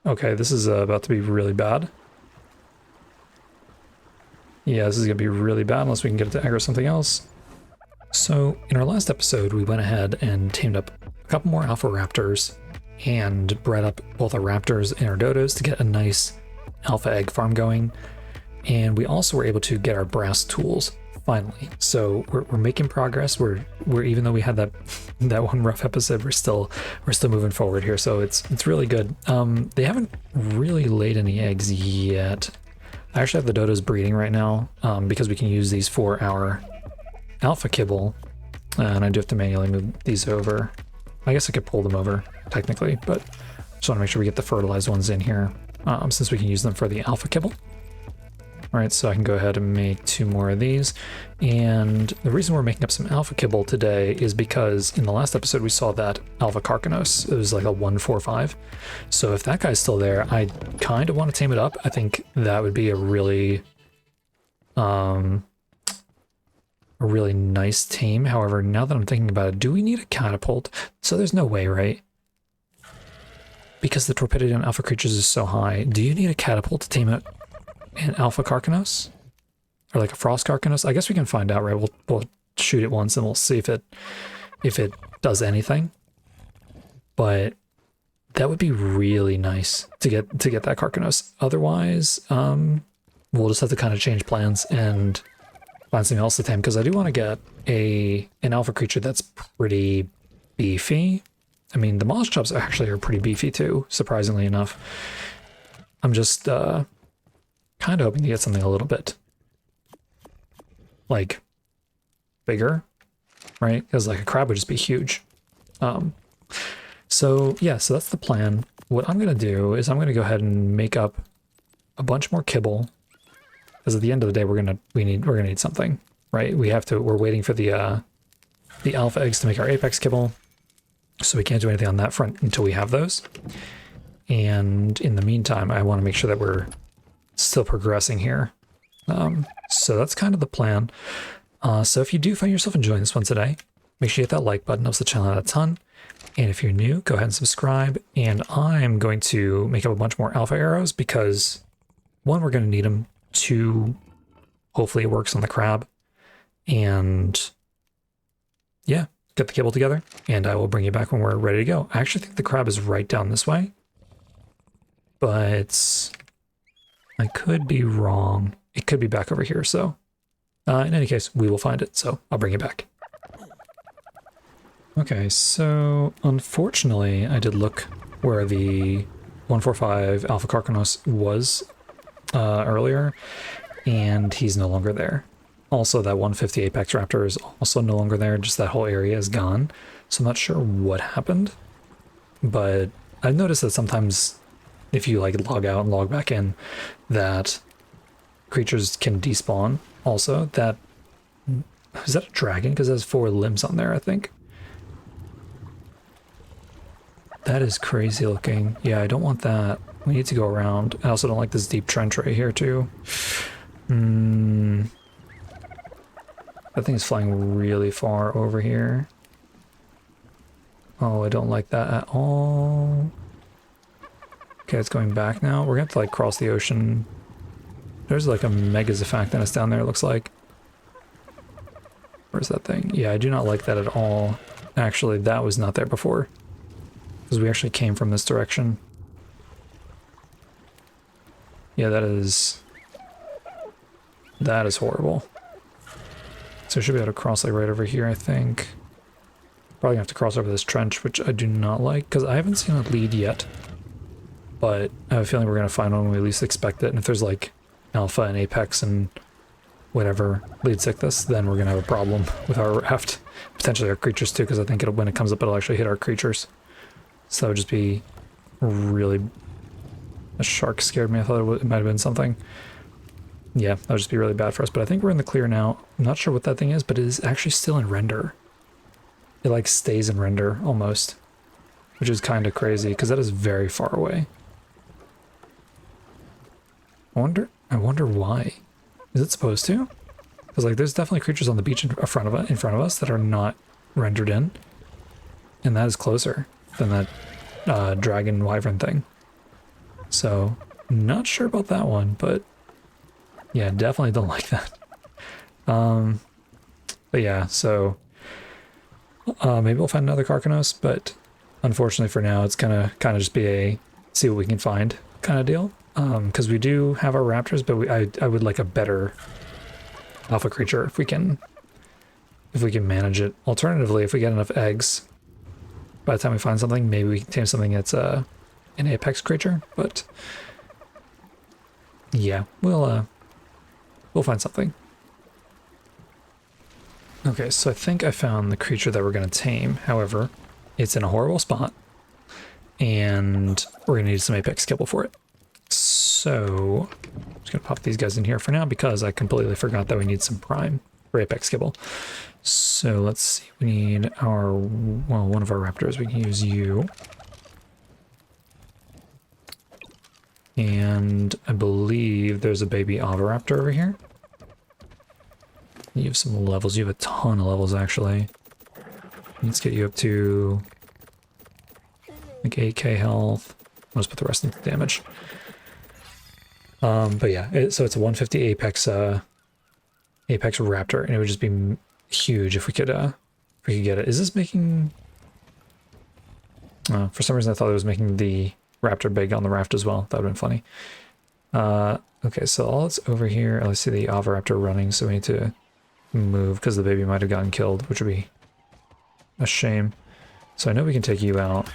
Okay, this is about to be really bad. Yeah, this is going to be really bad unless we can get it to aggro something else. So, in our last episode, we went ahead and tamed up a couple more alpha raptors and bred up both our raptors and our dodos to get a nice alpha egg farm going. And we also were able to get our brass tools finally. So we're making progress. We're even though we had that one rough episode, we're still moving forward here. So it's really good. They haven't really laid any eggs yet. I actually have the dodos breeding right now because we can use these for our alpha kibble, and I do have to manually move these over. I guess I could pull them over technically, but just want to make sure we get the fertilized ones in here since we can use them for the alpha kibble. All right, so I can go ahead and make 2 more of these. And the reason we're making up some alpha kibble today is because in the last episode we saw that alpha carcanos. It was like a 145. So if that guy's still there, I kind of want to tame it up. I think that would be a really nice tame. However, now that I'm thinking about it, do we need a catapult? So there's no way, right? Because the torpidity on alpha creatures is so high. Do you need a catapult to tame it? An alpha carcanos? Or like a frost carcanos? I guess we can find out, right? We'll shoot it once and we'll see if it does anything. But that would be really nice to get that carcanos. Otherwise, we'll just have to kind of change plans and find something else to tame, because I do want to get an alpha creature that's pretty beefy. I mean, the mollusk chops actually are pretty beefy too, surprisingly enough. I'm just kind of hoping to get something a little bit like bigger, right? Because like a crab would just be huge. So yeah, so that's the plan. What I'm gonna do is I'm gonna go ahead and make up a bunch more kibble, because at the end of the day we're gonna need something, right? We're waiting for the alpha eggs to make our apex kibble, so we can't do anything on that front until we have those. And in the meantime, I want to make sure that we're still progressing here. So that's kind of the plan. So if you do find yourself enjoying this one today, make sure you hit that like button. It helps the channel out a ton. And if you're new, go ahead and subscribe. And I'm going to make up a bunch more alpha arrows because 1, we're going to need them. 2, hopefully it works on the crab. And yeah, get the kibble together and I will bring you back when we're ready to go. I actually think the crab is right down this way, but I could be wrong. It could be back over here. So in any case, we will find it. So I'll bring it back. Okay, so unfortunately, I did look where the 145 Alpha Carcanos was earlier, and he's no longer there. Also, that 150 Apex Raptor is also no longer there. Just that whole area is gone. So I'm not sure what happened, but I've noticed that sometimes if you like log out and log back in, that creatures can despawn. Also, is that a dragon? Because it has 4 limbs on there, I think. That is crazy looking. Yeah, I don't want that. We need to go around. I also don't like this deep trench right here too. That thing is flying really far over here. Oh, I don't like that at all. Okay, it's going back now. We're gonna have to like cross the ocean. There's like a Megazaphactinus down there, it looks like. Where's that thing? Yeah, I do not like that at all. Actually, that was not there before, because we actually came from this direction. Yeah, that is horrible. So I should be able to cross like right over here, I think. Probably gonna have to cross over this trench, which I do not like, because I haven't seen a lead yet. But I have a feeling we're gonna find one when we least expect it, and if there's like Alpha and Apex and whatever leads like this, then we're gonna have a problem with our raft. Potentially our creatures too, because I think when it comes up it'll actually hit our creatures. So that would just be really... A shark scared me. I thought it might have been something. Yeah, that would just be really bad for us. But I think we're in the clear now. I'm not sure what that thing is, but it is actually still in render. It like stays in render almost, which is kind of crazy because that is very far away. I wonder why. Is it supposed to? Because like there's definitely creatures on the beach in front of us that are not rendered in, and that is closer than that dragon wyvern thing. So not sure about that one, but yeah, definitely don't like that. But yeah, so maybe we'll find another Carcanos, but unfortunately for now, it's gonna kind of just be a see what we can find kind of deal. Because we do have our raptors, but I would like a better alpha creature if we can manage it. Alternatively, if we get enough eggs, by the time we find something, maybe we can tame something that's an apex creature. But yeah, we'll find something. Okay, so I think I found the creature that we're gonna tame. However, it's in a horrible spot, and we're gonna need some apex kibble for it. So I'm just gonna pop these guys in here for now because I completely forgot that we need some prime for apex kibble. So let's see, we need our, well, one of our raptors, we can use you. And I believe there's a baby Oviraptor over here. You have some levels, you have a ton of levels actually. Let's get you up to like 8k health. I'll just put the rest into damage. But yeah, so it's a 150 Apex Raptor, and it would just be huge if we could get it. Is this making? For some reason I thought it was making the Raptor big on the raft as well. That would have been funny. Okay, so all that's over here. Let's see the Oviraptor running, so we need to move because the baby might have gotten killed, which would be a shame. So I know we can take you out.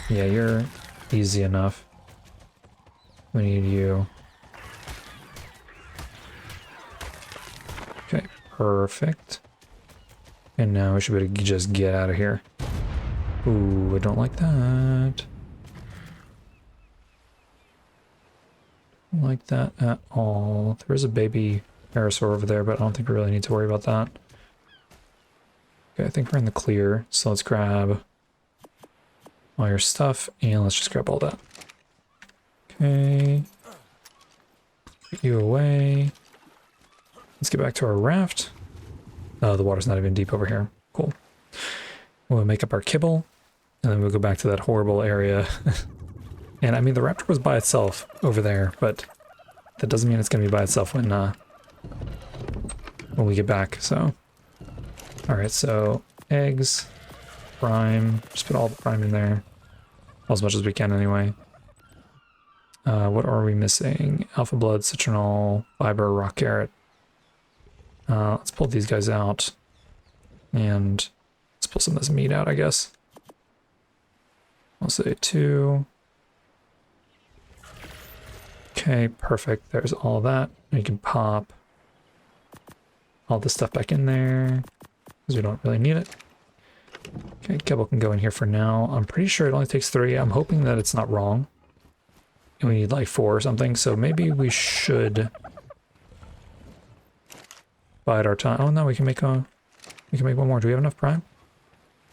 Yeah, you're easy enough. We need you. Okay, perfect. And now we should be able to just get out of here. Ooh, I don't like that. Don't like that at all. There is a baby parasaur over there, but I don't think we really need to worry about that. Okay, I think we're in the clear, so let's grab all your stuff, and let's just grab all that. Okay. Put you away. Let's get back to our raft. Oh, the water's not even deep over here. Cool. We'll make up our kibble, and then we'll go back to that horrible area. And I mean, the raptor was by itself over there, but that doesn't mean it's going to be by itself when we get back, so. Alright, so eggs, prime, just put all the prime in there. As much as we can anyway. What are we missing? Alpha blood, citronal, fiber, rock carrot. Let's pull these guys out. And let's pull some of this meat out, I guess. I'll say 2. Okay, perfect. There's all that. You can pop all this stuff back in there because we don't really need it. Okay, kibble can go in here for now. I'm pretty sure it only takes 3. I'm hoping that it's not wrong. And we need like 4 or something, so maybe we should bide our time. Oh no, we can make one more. Do we have enough prime?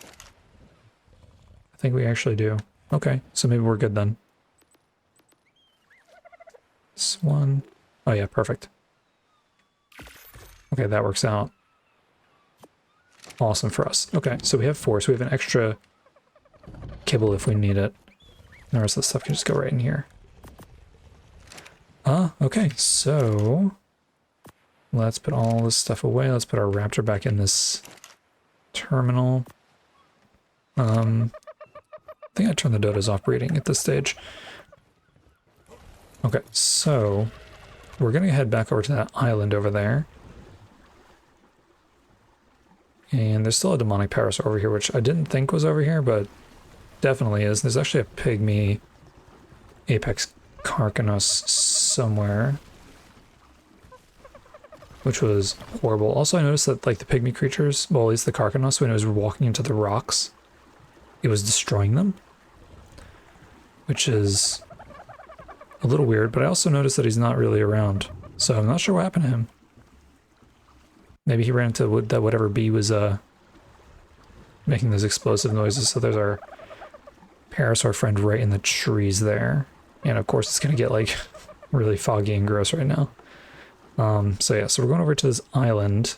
I think we actually do. Okay, so maybe we're good then. This one. Oh yeah, perfect. Okay, that works out. Awesome for us. Okay, so we have 4, so we have an extra kibble if we need it. And the rest of the stuff can just go right in here. Okay, so let's put all this stuff away. Let's put our raptor back in this terminal. I think I turned the dodos off breeding at this stage. Okay, so we're gonna head back over to that island over there. And there's still a demonic parasaur over here, which I didn't think was over here, but definitely is. There's actually a pygmy Apex Carcanos somewhere, which was horrible. Also, I noticed that like the pygmy creatures, well, at least the Carcanos, when it was walking into the rocks, it was destroying them, which is a little weird. But I also noticed that he's not really around, so I'm not sure what happened to him. Maybe he ran into that whatever bee was making those explosive noises. So there's our parasaur friend right in the trees there. And of course it's gonna get like really foggy and gross right now. So yeah, so we're going over to this island.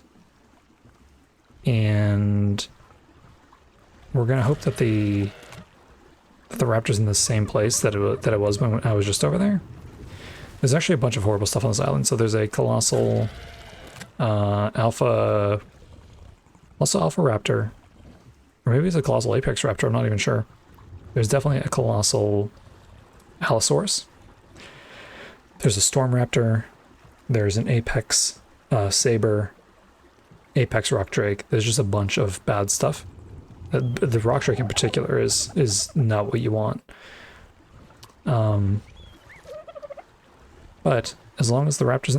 And we're gonna hope that the that the raptor's in the same place that it was when I was just over there. There's actually a bunch of horrible stuff on this island. So there's a colossal alpha raptor, or maybe it's a colossal apex raptor. I'm not even sure. There's definitely a colossal allosaurus. There's a storm raptor. There's an apex saber, apex rock drake. There's just a bunch of bad stuff. The rock drake in particular is not what you want. But as long as the raptor's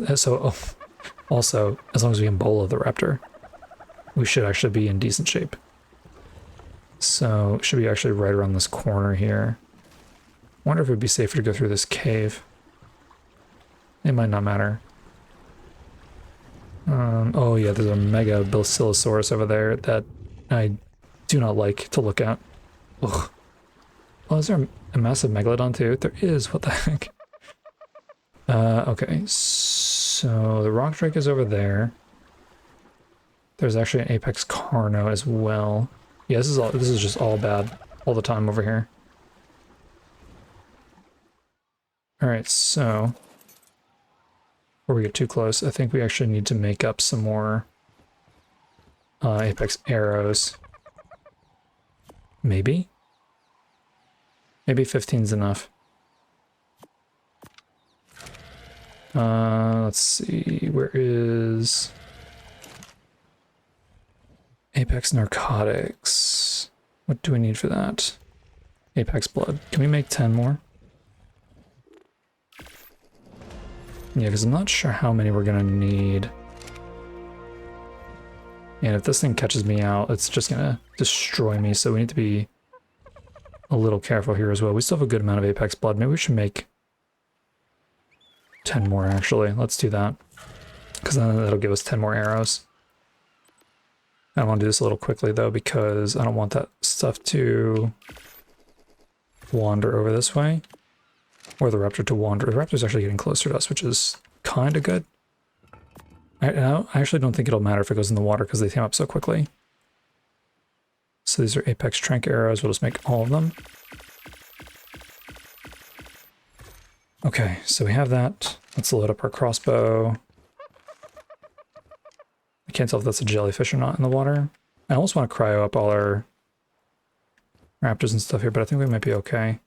also as long as we can bolo the raptor, we should actually be in decent shape. So it should be actually right around this corner here. I wonder if it would be safer to go through this cave. It might not matter. Oh yeah, there's a mega basilosaurus over there that I do not like to look at. Ugh. Oh, is there a massive megalodon too? There is, what the heck? Okay, so the rock drake is over there. There's actually an apex carno as well. Yeah, this is just all bad all the time over here. Alright, so before we get too close, I think we actually need to make up some more apex arrows. Maybe? Maybe 15's enough. Let's see, where is Apex Narcotics? What do we need for that? Apex Blood. Can we make 10 more? Yeah, because I'm not sure how many we're gonna need. And if this thing catches me out, it's just gonna destroy me, so we need to be a little careful here as well. We still have a good amount of Apex Blood. Maybe we should make 10 more, actually. Let's do that. Because then that'll give us 10 more arrows. I want to do this a little quickly, though, because I don't want that stuff to wander over this way. Or the raptor to wander. The raptor's actually getting closer to us, which is kind of good. I actually don't think it'll matter if it goes in the water because they tame up so quickly. So these are Apex Trank arrows. We'll just make all of them. Okay, so we have that. Let's load up our crossbow. I can't tell if that's a jellyfish or not in the water. I almost want to cryo up all our raptors and stuff here, but I think we might be okay.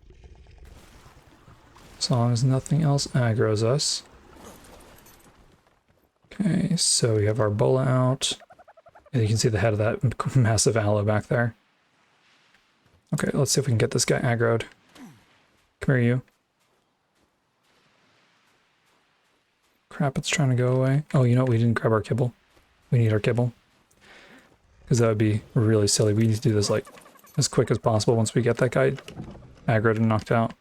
As long as nothing else aggroes us. Okay, so we have our bola out. And you can see the head of that massive aloe back there. Okay, let's see if we can get this guy aggroed. Come here, you. Crap, it's trying to go away. Oh, you know what? We didn't grab our kibble. We need our kibble. Because that would be really silly. We need to do this like as quick as possible once we get that guy aggroed and knocked out.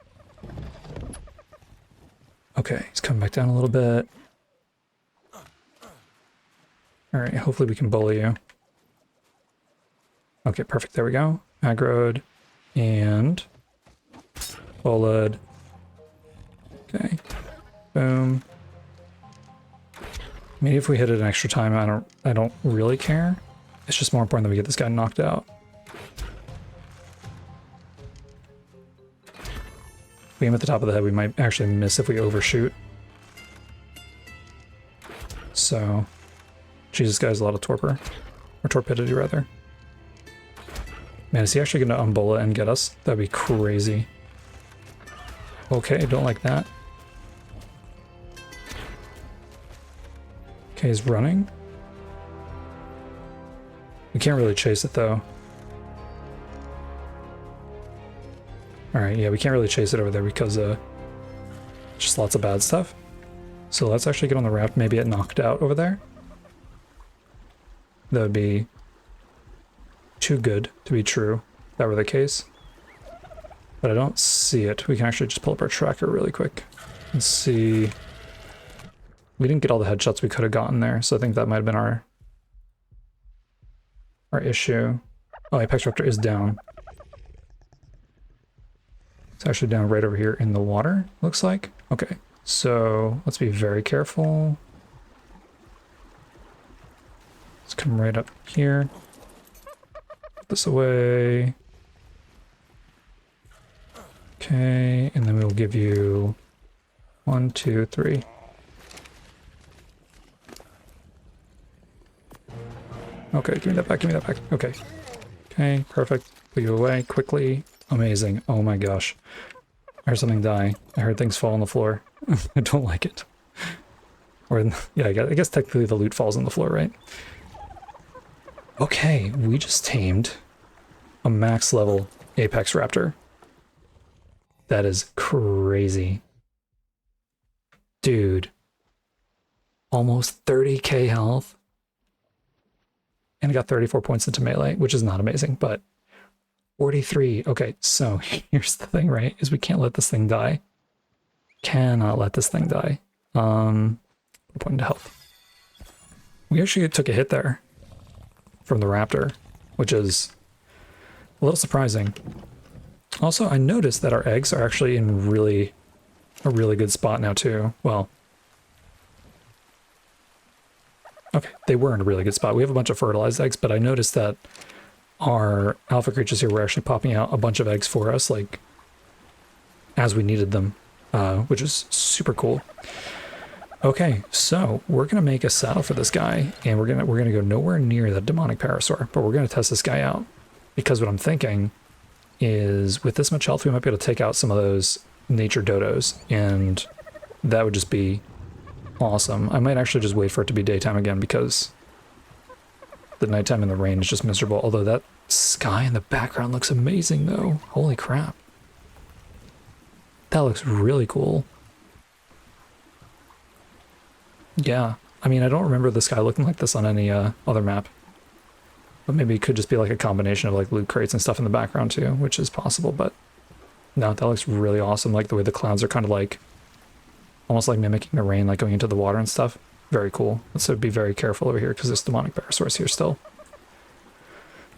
Okay, he's coming back down a little bit. Alright, hopefully we can bully you. Okay, perfect. There we go. Aggroed. And bullied. Okay. Boom. Maybe if we hit it an extra time, I don't really care. It's just more important that we get this guy knocked out. If we aim at the top of the head, we might actually miss if we overshoot. So, geez, this guy has a lot of torpor. Or torpidity, rather. Man, is he actually going to umbola and get us? That'd be crazy. Okay, don't like that. Okay, he's running. We can't really chase it, though. Alright, yeah, we can't really chase it over there because just lots of bad stuff. So let's actually get on the raft, maybe it knocked out over there. That would be too good to be true, if that were the case. But I don't see it. We can actually just pull up our tracker really quick and see. We didn't get all the headshots we could have gotten there, so I think that might have been our issue. Oh, Apex Raptor is down. It's actually down right over here in the water, looks like. Okay, so let's be very careful. Let's come right up here. Put this away. Okay, and then we'll give you 1, 2, 3. Okay, give me that back, give me that back. Okay. Okay, perfect. Put you away quickly. Amazing. Oh my gosh. I heard something die. I heard things fall on the floor. I don't like it. Or, yeah, I guess technically the loot falls on the floor, right? Okay, we just tamed a max level Apex Raptor. That is crazy. Dude. Almost 30k health. And I got 34 points into melee, which is not amazing, but 43. Okay, so here's the thing, right? Is we can't let this thing die. Cannot let this thing die. Point into health. We actually took a hit there from the raptor, which is a little surprising. Also, I noticed that our eggs are actually in a really good spot now too. Well, okay, they were in a really good spot. We have a bunch of fertilized eggs, but I noticed that our alpha creatures here were actually popping out a bunch of eggs for us, like, as we needed them, which is super cool. Okay, so we're gonna make a saddle for this guy, and we're gonna go nowhere near the demonic parasaur, but we're gonna test this guy out, because what I'm thinking is with this much health, we might be able to take out some of those nature dodos, and that would just be awesome. I might actually just wait for it to be daytime again, because the nighttime in the rain is just miserable. Although that sky in the background looks amazing though. Holy crap. That looks really cool. Yeah, I mean, I don't remember the sky looking like this on any other map. But maybe it could just be like a combination of like loot crates and stuff in the background too, which is possible, but no, that looks really awesome. Like the way the clouds are kind of like, almost like mimicking the rain, like going into the water and stuff. Very cool. So be very careful over here because there's demonic parasaurs here still.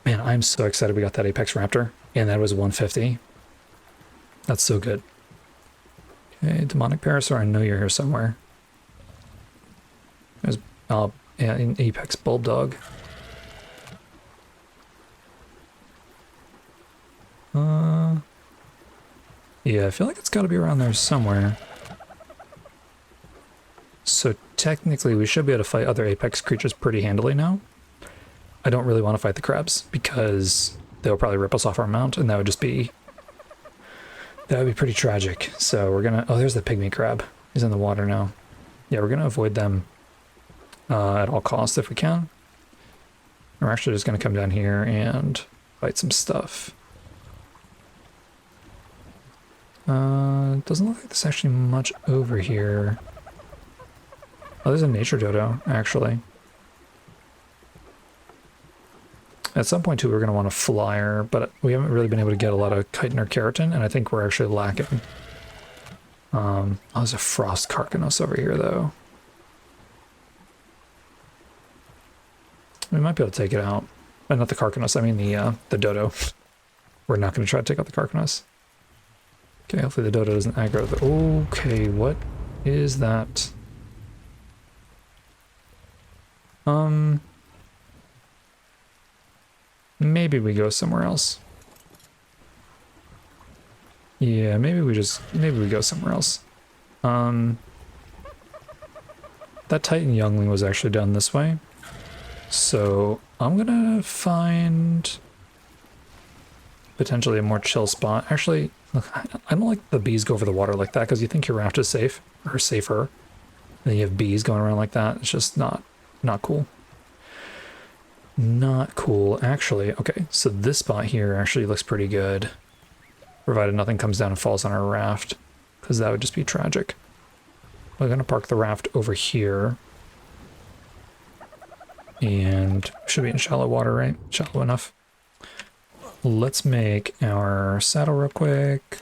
Man, I'm so excited we got that Apex Raptor, and that was 150. That's so good. Okay, demonic parasaur, I know you're here somewhere. There's an Apex Bulldog. Yeah, I feel like it's got to be around there somewhere. So technically we should be able to fight other Apex creatures pretty handily now. I don't really want to fight the crabs because they'll probably rip us off our mount, and that would just be... that would be pretty tragic. So we're gonna... oh, there's the pygmy crab. He's in the water now. Yeah, we're gonna avoid them at all costs if we can. We're actually just gonna come down here and fight some stuff. Doesn't look like there's actually much over here. Oh, there's a nature dodo, actually. At some point, too, we're going to want a flyer, but we haven't really been able to get a lot of chitin or keratin, and I think we're actually lacking. Oh, there's a frost carcanos over here, though. We might be able to take it out. Not the carcanos, I mean the dodo. We're not going to try to take out the carcanos. Okay, hopefully the dodo doesn't aggro. Okay, what is that? Maybe we go somewhere else. Yeah, maybe we go somewhere else. That Titan youngling was actually down this way. So I'm gonna find potentially a more chill spot. Actually, look, I don't like the bees go over the water like that, because you think your raft is safe, or safer. And then you have bees going around like that. It's just not cool. Not cool, actually. Okay, so this spot here actually looks pretty good, provided nothing comes down and falls on our raft, because that would just be tragic. We're gonna park the raft over here, and should be in shallow water, right? Shallow enough. Let's make our saddle real quick.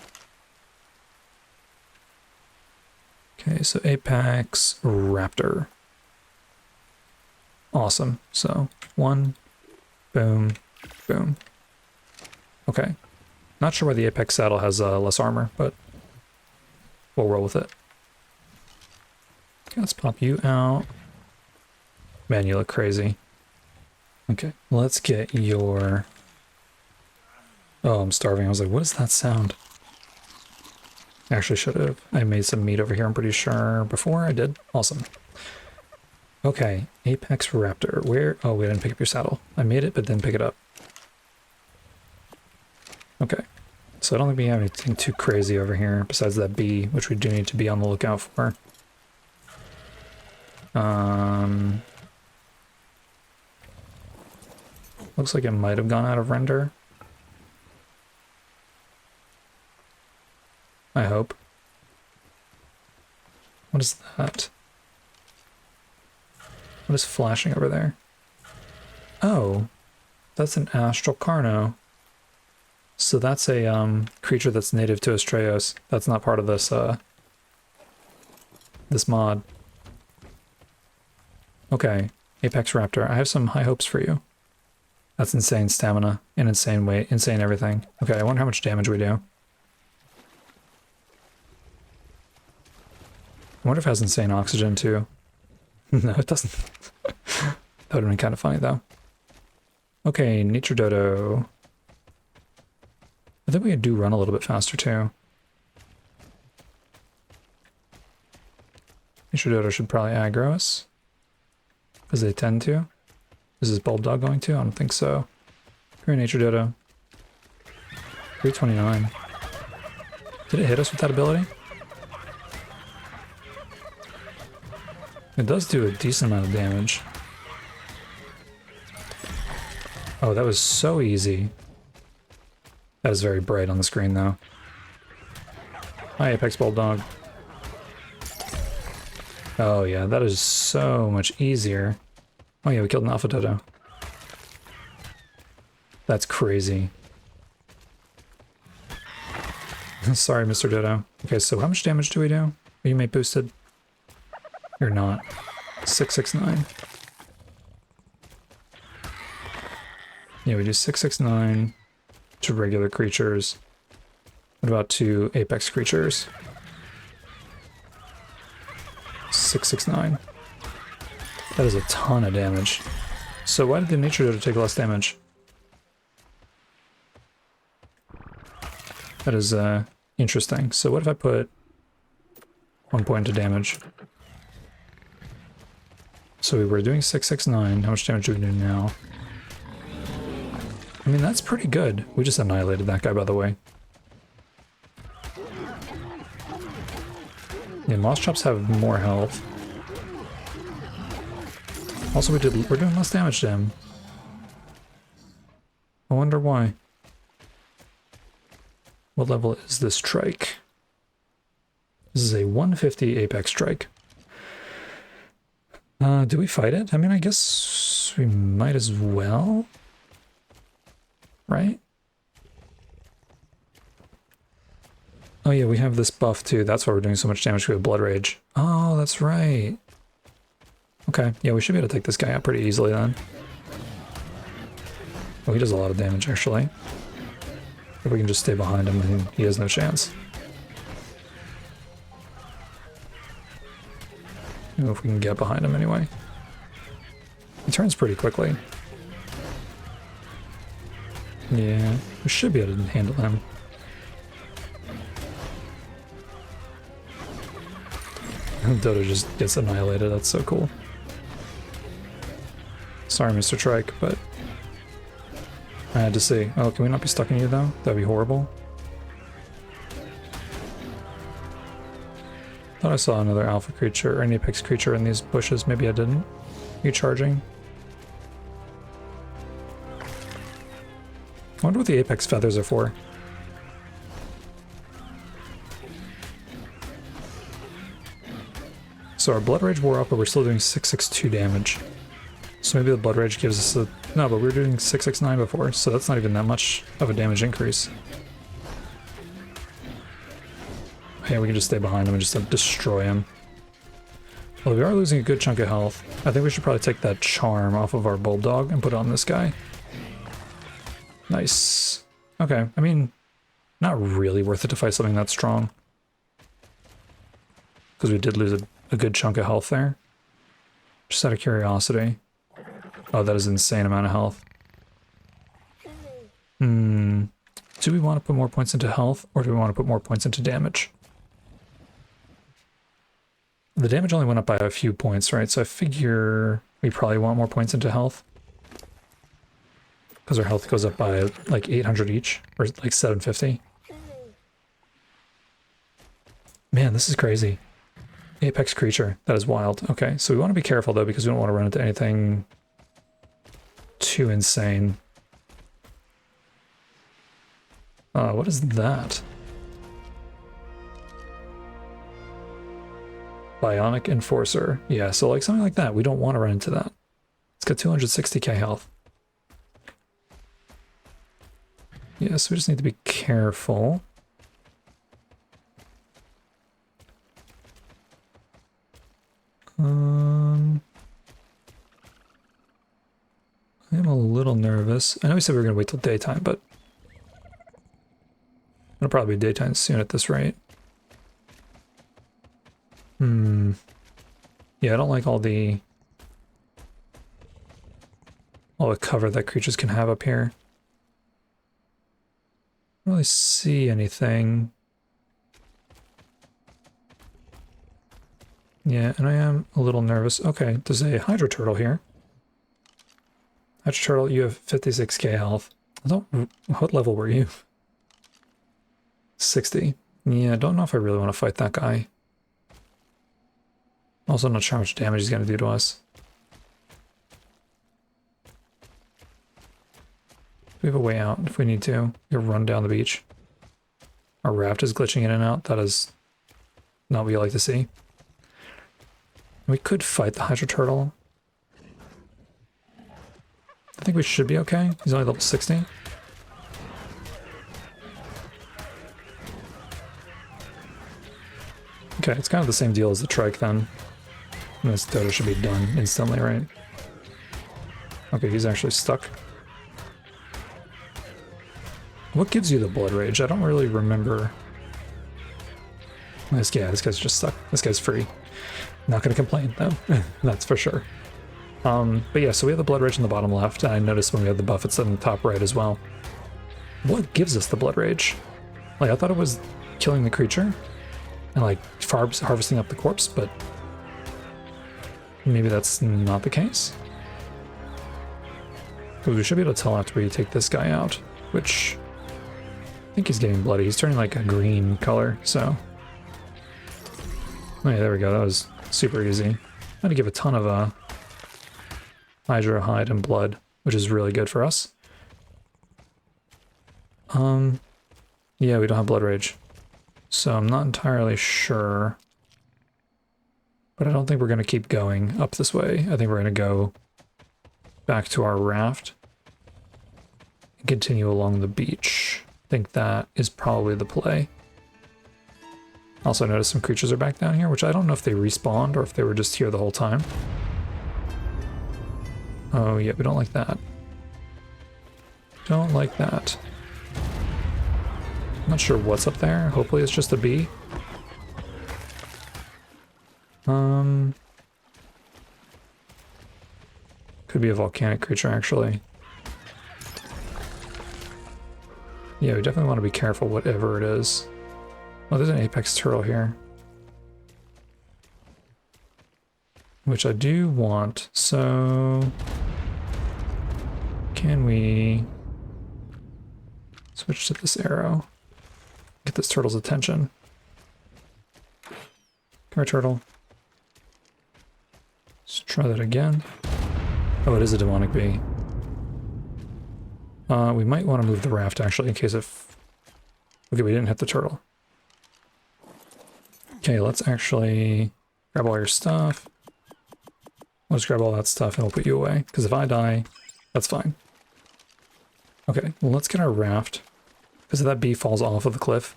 Okay, so Apex Raptor. Awesome. So 1, boom, boom. Okay. Not sure why the Apex saddle has less armor, but we'll roll with it. Okay, let's pop you out. Man, you look crazy. Okay, let's get your... oh, I'm starving. I was like, what is that sound? Actually should have. I made some meat over here, I'm pretty sure. Before I did. Awesome. Okay, Apex Raptor. Where? Oh, we didn't pick up your saddle. I made it, but didn't pick it up. Okay. So I don't think we have anything too crazy over here besides that bee, which we do need to be on the lookout for. Looks like it might have gone out of render. I hope. What is that? What is flashing over there? Oh, that's an Astral Carno. So that's a creature that's native to Astraeos. That's not part of this this mod. Okay, Apex Raptor. I have some high hopes for you. That's insane stamina and insane weight, insane everything. Okay, I wonder how much damage we do. I wonder if it has insane oxygen too. No, it doesn't. That would have been kind of funny though. Okay, Nature Dodo. I think we do run a little bit faster too. Nature Dodo should probably aggro us, because they tend to. Is this Bulb Dog going to? I don't think so. Come here, Nature Dodo. 329. Did it hit us with that ability? It does do a decent amount of damage. Oh, that was so easy. That is very bright on the screen, though. Hi, Apex Bulldog. Oh, yeah, that is so much easier. Oh, yeah, we killed an Alpha Dodo. That's crazy. Sorry, Mr. Dodo. Okay, so how much damage do we do? Are you mate boosted? You're not. 669. Yeah, we do 669 to regular creatures. What about to apex creatures? 669. That is a ton of damage. So why did the Nature Dodo take less damage? That is interesting. So what if I put 1 point to damage? So we were doing 669. How much damage do we do now? I mean, that's pretty good. We just annihilated that guy, by the way. Yeah, Moss Chops have more health. Also, we're doing less damage to him. I wonder why. What level is this trike? This is a 150 Apex trike. Do we fight it? I mean, I guess we might as well. Right? Oh yeah, we have this buff too. That's why we're doing so much damage with Blood Rage. Oh, that's right. Okay, yeah, we should be able to take this guy out pretty easily then. Oh, he does a lot of damage actually. If we can just stay behind him, then he has no chance. If we can get behind him anyway. He turns pretty quickly. Yeah, we should be able to handle him. Dodo just gets annihilated, that's so cool. Sorry, Mr. Trike, but I had to see. Oh, can we not be stuck in you though? That'd be horrible. Thought I saw another alpha creature or an apex creature in these bushes. Maybe I didn't. Are you charging? I wonder what the apex feathers are for. So our Blood Rage wore up, but we're still doing 662 damage. So maybe the Blood Rage gives us a... No, but we were doing 669 before, so that's not even that much of a damage increase. Yeah, we can just stay behind him and just destroy him. Well, we are losing a good chunk of health. I think we should probably take that charm off of our Bulldog and put it on this guy. Nice. Okay, I mean, not really worth it to fight something that strong. Because we did lose a good chunk of health there. Just out of curiosity. Oh, that is an insane amount of health. Do we want to put more points into health, or do we want to put more points into damage? The damage only went up by a few points, right? So I figure we probably want more points into health. Because our health goes up by like 800 each, or like 750. Man, this is crazy. Apex creature. That is wild. Okay, so we want to be careful though, because we don't want to run into anything too insane. What is that? Bionic Enforcer. Yeah, so like something like that. We don't want to run into that. It's got 260k health. Yeah, so we just need to be careful. I'm a little nervous. I know we said we were going to wait till daytime, but it'll probably be daytime soon at this rate. Yeah, I don't like all the cover that creatures can have up here. I don't really see anything. Yeah, and I am a little nervous. Okay, there's a Hydro Turtle here. Hydro Turtle, you have 56k health. What level were you? 60. Yeah, I don't know if I really want to fight that guy. Also, not sure how much damage he's going to do to us. We have a way out if we need to. We can run down the beach. Our raft is glitching in and out. That is not what you like to see. We could fight the Hydro Turtle. I think we should be okay. He's only level 60. Okay, it's kind of the same deal as the trike then. And this Dodo should be done instantly, right? Okay, he's actually stuck. What gives you the Blood Rage? I don't really remember. This guy's just stuck. This guy's free. Not gonna complain though, that's for sure. But yeah, so we have the Blood Rage in the bottom left, and I noticed when we had the buff, it's in the top right as well. What gives us the Blood Rage? Like, I thought it was killing the creature and like harvesting up the corpse, but maybe that's not the case. Because we should be able to tell after we take this guy out, which I think he's getting bloody. He's turning like a green color, so. Oh yeah, there we go. That was super easy. I had to give a ton of Hydro Hide and Blood, which is really good for us. Yeah, we don't have Blood Rage, so I'm not entirely sure. But I don't think we're going to keep going up this way. I think we're going to go back to our raft and continue along the beach. I think that is probably the play. Also noticed some creatures are back down here, which I don't know if they respawned or if they were just here the whole time. Oh yeah, we don't like that. Don't like that. Not sure what's up there. Hopefully it's just a bee. Could be a volcanic creature, actually. Yeah, we definitely want to be careful whatever it is. Oh, there's an Apex Turtle here. Which I do want, so... Can we switch to this arrow? Get this turtle's attention. Come here, turtle. Let's try that again. Oh, it is a demonic bee. We might want to move the raft, actually, in case if... Okay, we didn't hit the turtle. Okay, let's actually grab all your stuff. Let's grab all that stuff and we'll put you away, because if I die, that's fine. Okay, well, let's get our raft, because if that bee falls off of the cliff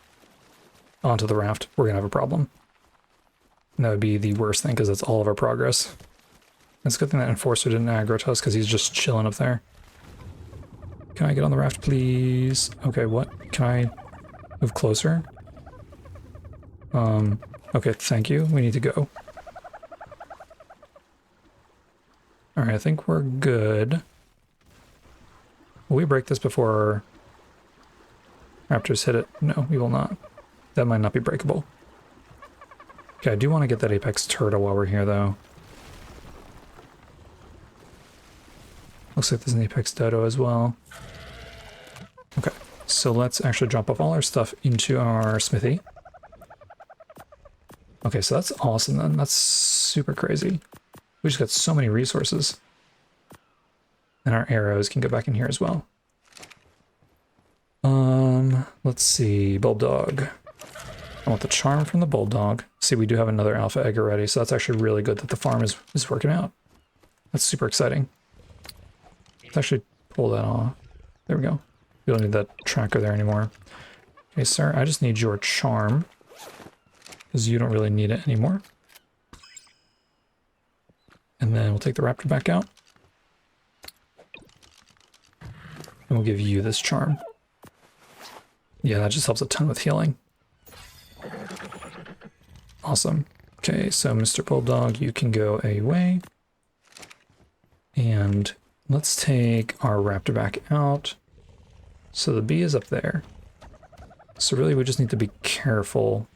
onto the raft, we're going to have a problem. And that would be the worst thing, because that's all of our progress. It's a good thing that Enforcer didn't aggro to us, because he's just chilling up there. Can I get on the raft, please? Okay, what? Can I move closer? Okay, thank you. We need to go. Alright, I think we're good. Will we break this before raptors hit it? No, we will not. That might not be breakable. Okay, I do want to get that apex turtle while we're here, though. Looks like there's an apex dodo as well. Okay, so let's actually drop off all our stuff into our smithy. Okay, so that's awesome then. That's super crazy. We just got so many resources. And our arrows can go back in here as well. Let's see, Bulldog. I want the charm from the Bulldog. See, we do have another alpha egg already, so that's actually really good that the farm is working out. That's super exciting. Let's actually pull that off. There we go. We don't need that tracker there anymore. Okay, sir, I just need your charm, because you don't really need it anymore. And then we'll take the raptor back out. And we'll give you this charm. Yeah, that just helps a ton with healing. Awesome. Okay, so Mr. Bulldog, you can go away. And let's take our raptor back out. So the bee is up there. So really we just need to be careful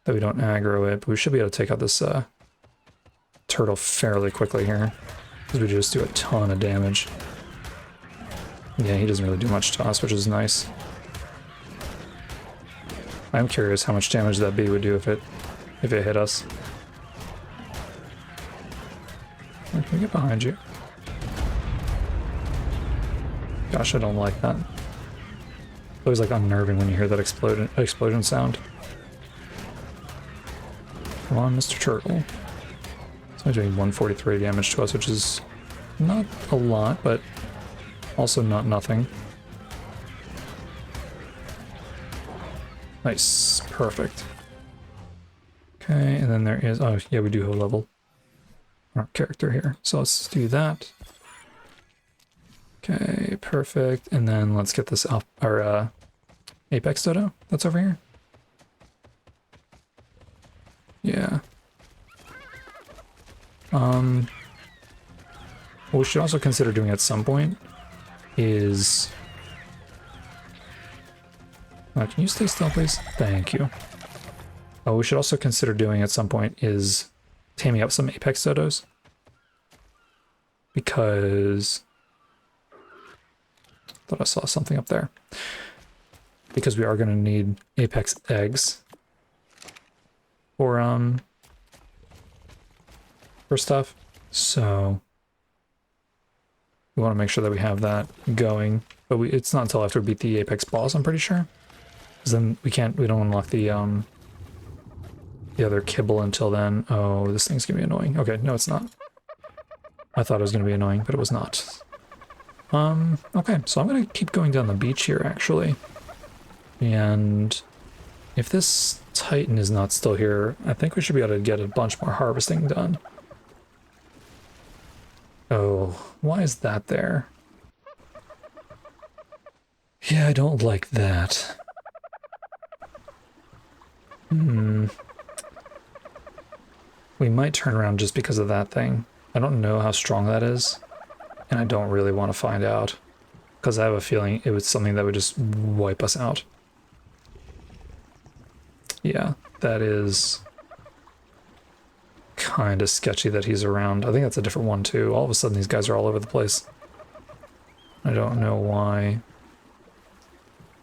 that we don't aggro it, but we should be able to take out this turtle fairly quickly here, because we just do a ton of damage. Yeah, he doesn't really do much to us, which is nice. I'm curious how much damage that bee would do if it hit us. Can we get behind you? Gosh, I don't like that. It's always like unnerving when you hear that explosion sound. Come on, Mr. Turtle. It's only doing 143 damage to us, which is not a lot, but also not nothing. Nice. Perfect. Okay, and then there is... Oh, yeah, we do have a level. Our character here. So let's do that. Okay, perfect. And then let's get this up our Apex Dodo that's over here. Yeah. What we should also consider doing at some point is... can you stay still, please? Thank you. What we should also consider doing at some point is taming up some Apex Dodos. Because... I thought I saw something up there. Because we are going to need Apex eggs for stuff. So we want to make sure that we have that going. But it's not until after we beat the Apex boss, I'm pretty sure. Because then we don't unlock the other kibble until then. Oh, this thing's gonna be annoying. Okay, no, it's not. I thought it was gonna be annoying, but it was not. Okay, so I'm gonna keep going down the beach here, actually. And if this Titan is not still here, I think we should be able to get a bunch more harvesting done. Oh, why is that there? Yeah, I don't like that. We might turn around just because of that thing. I don't know how strong that is, and I don't really want to find out, because I have a feeling it was something that would just wipe us out. Yeah, that is kind of sketchy that he's around. I think that's a different one too. All of a sudden these guys are all over the place. I don't know why.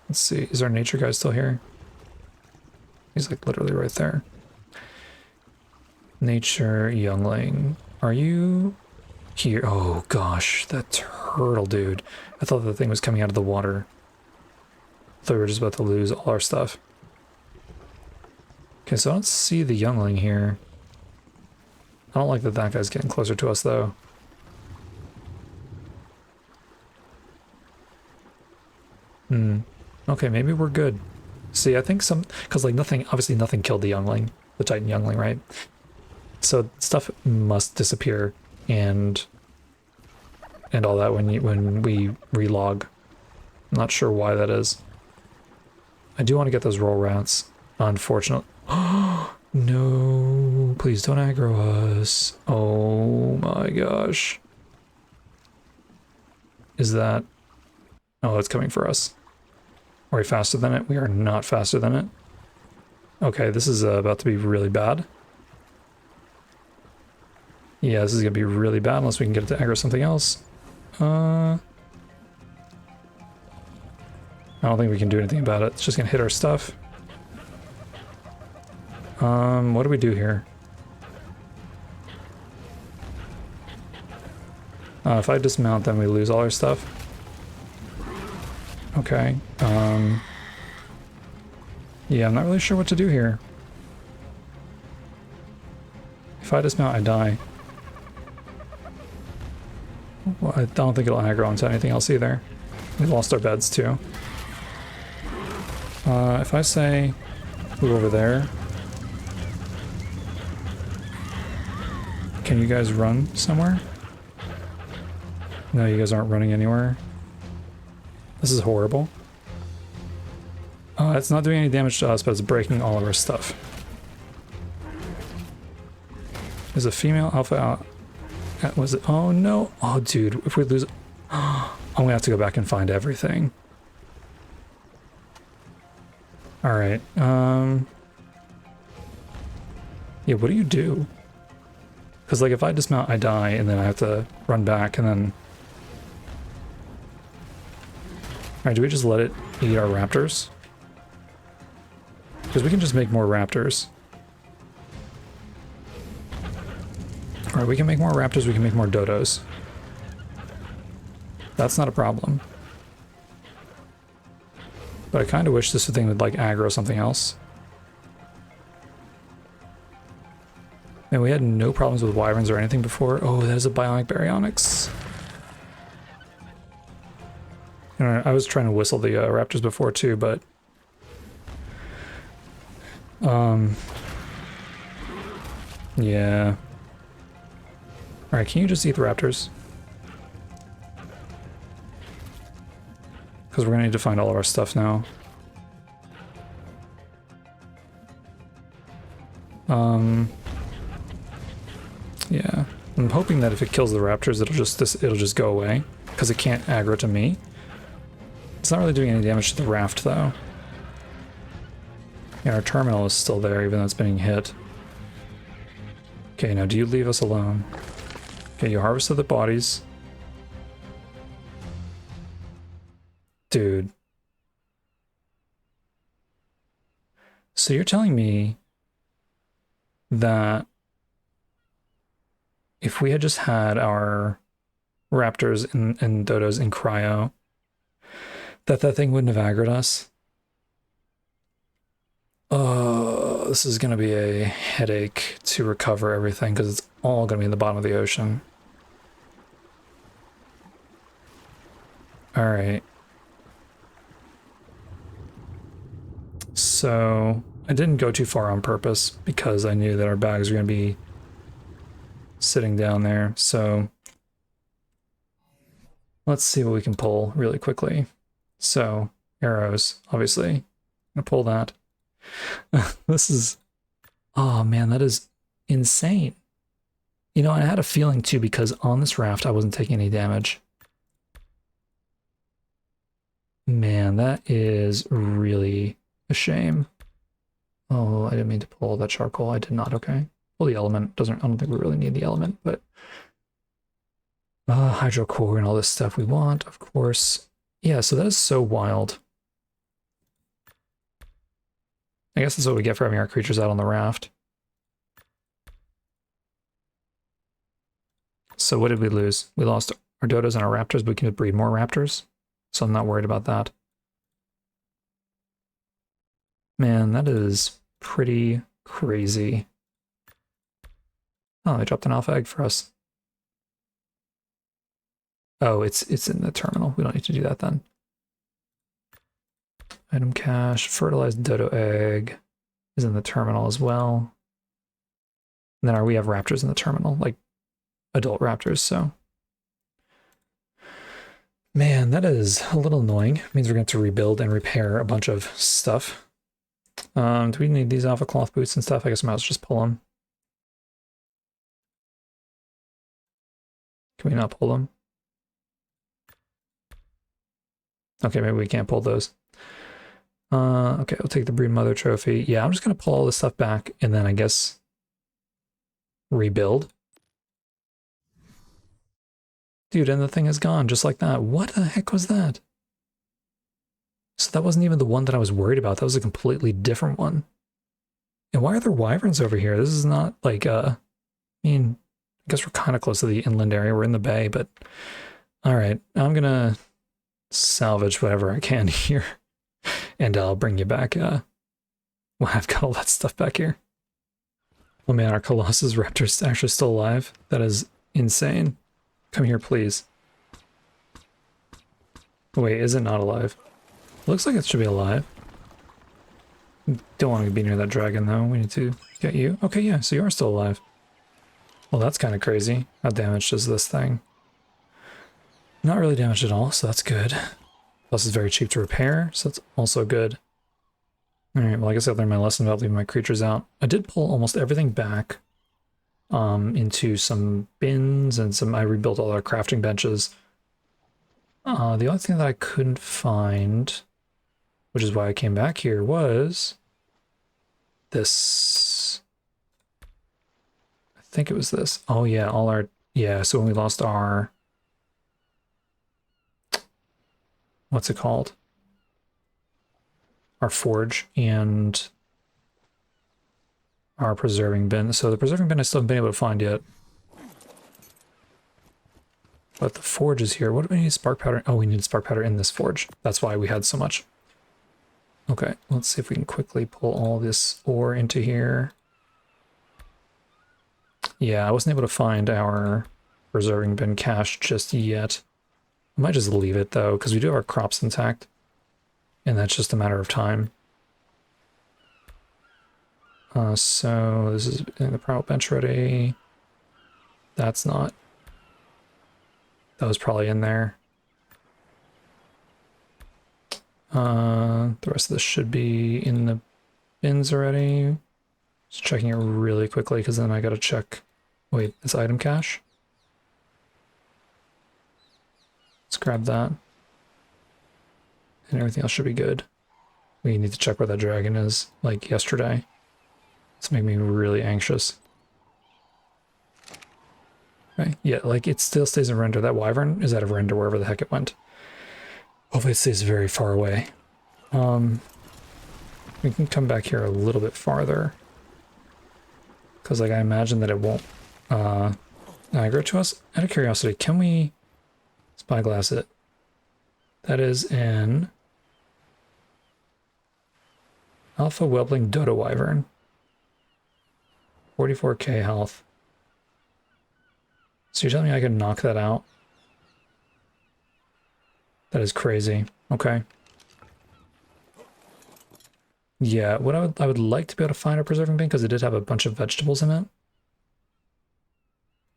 Let's see, is our nature guy still here? He's like literally right there. Nature youngling. Are you here? Oh gosh, that turtle dude. I thought the thing was coming out of the water. I thought we were just about to lose all our stuff. Okay, so I don't see the youngling here. I don't like that that guy's getting closer to us though. Okay, maybe we're good. See, I think because like obviously nothing killed the youngling, the Titan youngling, right? So stuff must disappear and all that when we relog. I'm not sure why that is. I do want to get those roll rats. Unfortunately. No, please don't aggro us. Oh my gosh. Is that... Oh, it's coming for us. Are we faster than it? We are not faster than it. Okay, this is about to be really bad. Yeah, this is gonna be really bad unless we can get it to aggro something else. I don't think we can do anything about it. It's just gonna hit our stuff. What do we do here? If I dismount, then we lose all our stuff. Okay. Yeah, I'm not really sure what to do here. If I dismount, I die. Well, I don't think it'll aggro onto anything else either. We lost our beds too. If I say move over there, can you guys run somewhere? No, you guys aren't running anywhere. This is horrible. It's not doing any damage to us, but it's breaking all of our stuff. There's a female alpha out. Was it? Oh no! Oh dude, if we lose, I'm gonna have to go back and find everything. All right. Yeah, what do you do? Because like if I dismount, I die, and then I have to run back, and then. All right, do we just let it eat our raptors? Because we can just make more raptors. Alright, we can make more raptors, we can make more dodos. That's not a problem. But I kind of wish this thing would like aggro something else. And we had no problems with wyverns or anything before. Oh, that is a bionic baryonyx. I was trying to whistle the raptors before too, but yeah. Alright, can you just eat the raptors? Because we're gonna need to find all of our stuff now. Yeah. I'm hoping that if it kills the raptors, it'll just go away. Because it can't aggro to me. It's not really doing any damage to the raft though. Yeah, our terminal is still there even though it's being hit. Okay, now do you leave us alone? Okay, you harvested the bodies. Dude. So you're telling me that if we had just had our raptors and dodos in cryo, that thing wouldn't have aggroed us? Oh, this is going to be a headache to recover everything because it's all going to be in the bottom of the ocean. All right. So I didn't go too far on purpose because I knew that our bags were going to be sitting down there. So let's see what we can pull really quickly. So arrows, obviously. I'm going to pull that. This is, oh man, that is insane. You know, I had a feeling too because on this raft I wasn't taking any damage. Man, that is really a shame. Oh, I didn't mean to pull that charcoal. I did not. Okay. Well, the element doesn't. I don't think we really need the element, but hydrocore and all this stuff we want, of course. Yeah. So that is so wild. I guess that's what we get for having our creatures out on the raft. So what did we lose? We lost our dodos and our raptors, but we can breed more raptors. So I'm not worried about that. Man, that is pretty crazy. Oh, they dropped an alpha egg for us. Oh, it's in the terminal. We don't need to do that then. Item cache, fertilized dodo egg is in the terminal as well. And then we have raptors in the terminal, like adult raptors, so. Man, that is a little annoying. It means we're going to have to rebuild and repair a bunch of stuff. Do we need these alpha cloth boots and stuff? I guess I might as well just pull them. Can we not pull them? Okay, maybe we can't pull those. Okay, I'll take the Brood Mother trophy. Yeah, I'm just gonna pull all this stuff back and then I guess rebuild. Dude, and the thing is gone just like that. What the heck was that? So that wasn't even the one that I was worried about. That was a completely different one. And why are there wyverns over here? This is not like, I mean, I guess we're kind of close to the inland area. We're in the bay, but all right, I'm gonna salvage whatever I can here. And I'll bring you back when I've got all that stuff back here. Oh man, our Colossus Raptor's actually still alive. That is insane. Come here, please. Oh, wait, is it not alive? Looks like it should be alive. Don't want to be near that dragon, though. We need to get you. Okay, yeah, so you are still alive. Well, that's kind of crazy. How damaged is this thing? Not really damaged at all, so that's good. Plus, it's very cheap to repair, so that's also good. Alright, well, I guess I learned my lesson about leaving my creatures out. I did pull almost everything back into some bins and some... I rebuilt all our crafting benches. The only thing that I couldn't find, which is why I came back here, was this. I think it was this. Oh yeah, all our... Yeah, so when we lost our... What's it called? Our forge and our preserving bin. So the preserving bin I still haven't been able to find yet. But the forge is here. What do we need? Spark powder? Oh, we need spark powder in this forge. That's why we had so much. Okay, let's see if we can quickly pull all this ore into here. Yeah, I wasn't able to find our preserving bin cache just yet. I might just leave it though, because we do have our crops intact. And that's just a matter of time. So this is in the Primal bench ready. That's not. That was probably in there. The rest of this should be in the bins already. Just checking it really quickly because then I gotta check. Wait, this item cache? Let's grab that. And everything else should be good. We need to check where that dragon is, like yesterday. It's making me really anxious. Okay, yeah, like it still stays in render. That wyvern is out of render wherever the heck it went. Hopefully it stays very far away. We can come back here a little bit farther. Because like I imagine that it won't aggro to us. Out of curiosity, can we spyglass it? That is an Alpha Whelpling Dodo Wyvern. 44k health. So you're telling me I can knock that out? That is crazy. Okay. Yeah, what I would like to be able to find a preserving bin because it did have a bunch of vegetables in it.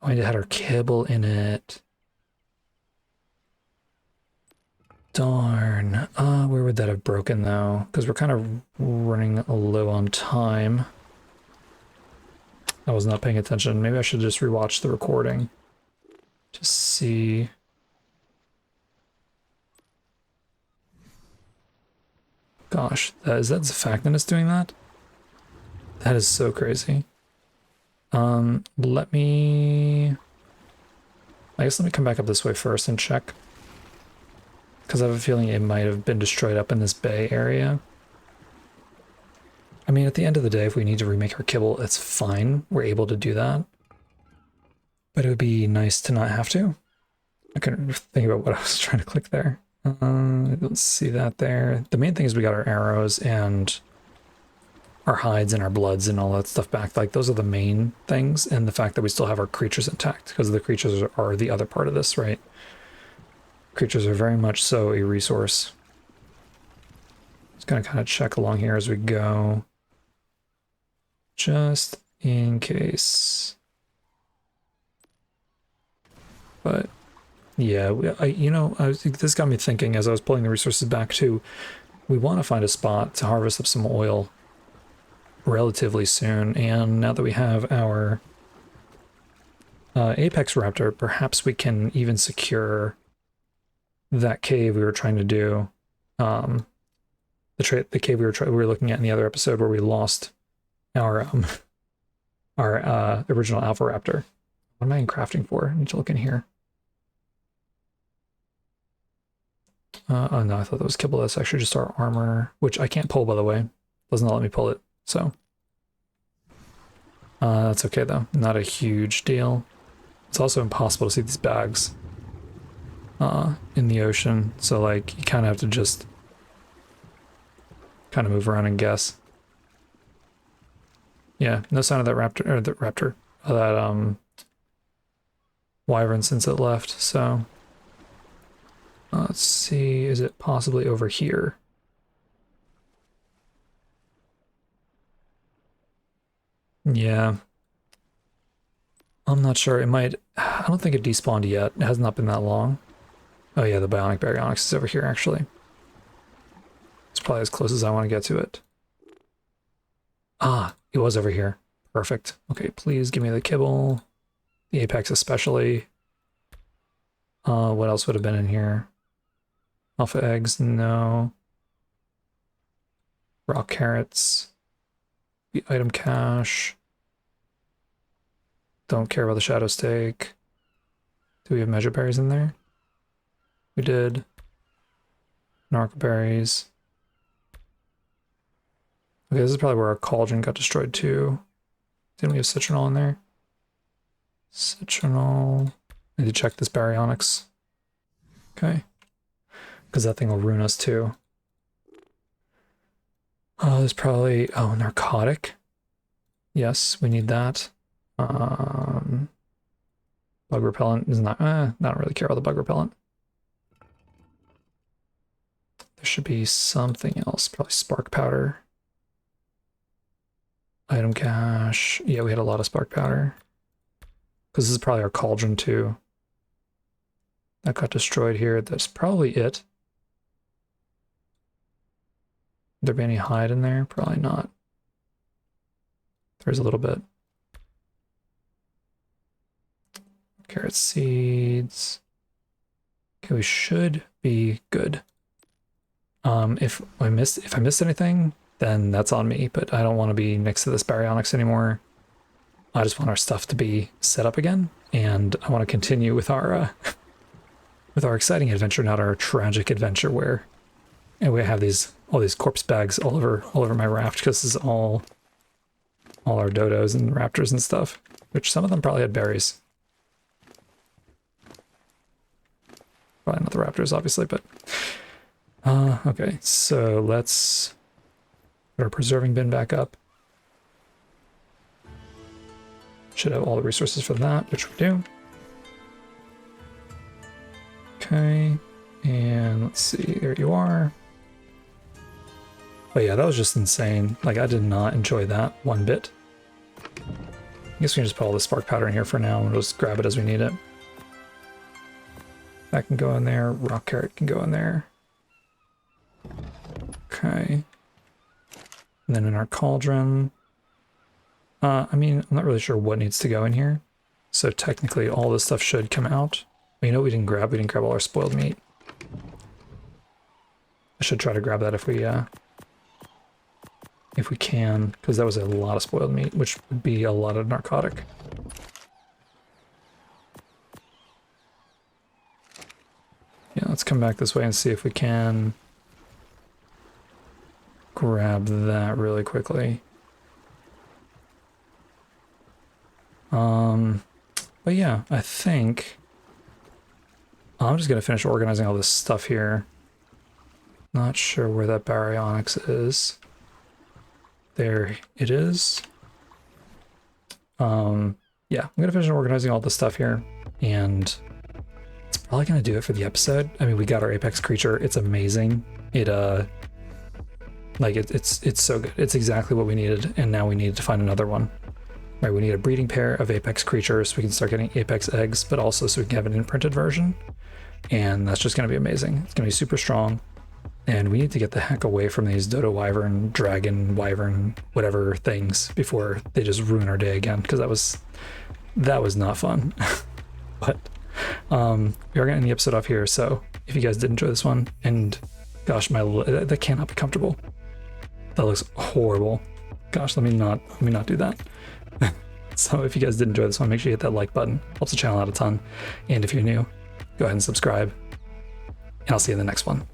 Oh, it had our kibble in it. Darn. Where would that have broken though? Because we're kind of running low on time. I was not paying attention. Maybe I should just rewatch the recording to see. Gosh, is that Zafactin is doing that? That is so crazy. Let me come back up this way first and check. Because I have a feeling it might have been destroyed up in this bay area. I mean, at the end of the day, if we need to remake our kibble, it's fine. We're able to do that. But it would be nice to not have to. I couldn't think about what I was trying to click there. I don't see that there. The main thing is we got our arrows and our hides and our bloods and all that stuff back. Like, those are the main things. And the fact that we still have our creatures intact. Because the creatures are the other part of this, right? Creatures are very much so a resource. Just gonna kind of check along here as we go. Just in case. But yeah, this got me thinking as I was pulling the resources back too. We want to find a spot to harvest up some oil relatively soon. And now that we have our Apex Raptor, perhaps we can even secure that cave we were trying to do. The the cave we were looking at in the other episode where we lost our original Alpha Raptor. What am I in crafting for? I need to look in here. Oh no, I thought that was kibble. That's actually just our armor, which I can't pull, by the way. Doesn't let me pull it, so. That's okay though, not a huge deal. It's also impossible to see these bags in the ocean, so like you kind of have to just kind of move around and guess. Yeah, no sign of that raptor, that wyvern since it left, so let's see, is it possibly over here? Yeah. I'm not sure. It might... I don't think it despawned yet. It has not been that long. Oh yeah, the bionic baryonyx is over here, actually. It's probably as close as I want to get to it. Ah, it was over here. Perfect. Okay, please give me the kibble. The apex especially. What else would have been in here? Alpha eggs? No. Rock carrots. The item cache. Don't care about the shadow steak. Do we have measure berries in there? We did. Narco berries. Okay, this is probably where our cauldron got destroyed too. Didn't we have citronal in there? Citronal. I need to check this baryonyx. Okay. Because that thing will ruin us too. Oh, there's probably... Oh, narcotic. Yes, we need that. Bug repellent is not... I don't really care about the bug repellent. There should be something else. Probably spark powder. Item cache. Yeah, we had a lot of spark powder. Because this is probably our cauldron too. That got destroyed here. That's probably it. Would there be any hide in there? Probably not. There's a little bit. Carrot seeds. Okay, we should be good. If I missed anything, then that's on me, but I don't want to be next to this baryonyx anymore. I just want our stuff to be set up again, and I want to continue with our exciting adventure, not our tragic adventure where we have all these corpse bags all over my raft, because this is all our dodos and raptors and stuff, which some of them probably had berries. Probably not the raptors, obviously, but okay, so let's put our preserving bin back up. Should have all the resources for that, which we do. Okay, and let's see, there you are. But yeah, that was just insane. Like, I did not enjoy that one bit. I guess we can just put all the spark powder in here for now and we'll just grab it as we need it. That can go in there, rock carrot can go in there. Okay. And then in our cauldron, I mean, I'm not really sure what needs to go in here. So technically all this stuff should come out. But you know what we didn't grab? We didn't grab all our spoiled meat. I should try to grab that if we can, because that was a lot of spoiled meat, which would be a lot of narcotic. Yeah, let's come back this way and see if we can grab that really quickly. But yeah, I think I'm just gonna finish organizing all this stuff here. Not sure where that baryonyx is. There it is. Yeah, I'm gonna finish organizing all this stuff here, and it's probably gonna do it for the episode. I mean, we got our apex creature. It's amazing. It like it's so good. It's exactly what we needed, and now we need to find another one. Right, we need a breeding pair of apex creatures so we can start getting apex eggs, but also so we can have an imprinted version, and that's just gonna be amazing. It's gonna be super strong. And we need to get the heck away from these dodo wyvern, dragon wyvern, whatever things before they just ruin our day again, because that was not fun. But we are going to end the episode off here, so if you guys did enjoy this one and Gosh, that cannot be comfortable. That looks horrible. Gosh, let me not do that. So if you guys did enjoy this one, make sure you hit that like button. Helps the channel out a ton. And if you're new, go ahead and subscribe. And I'll see you in the next one.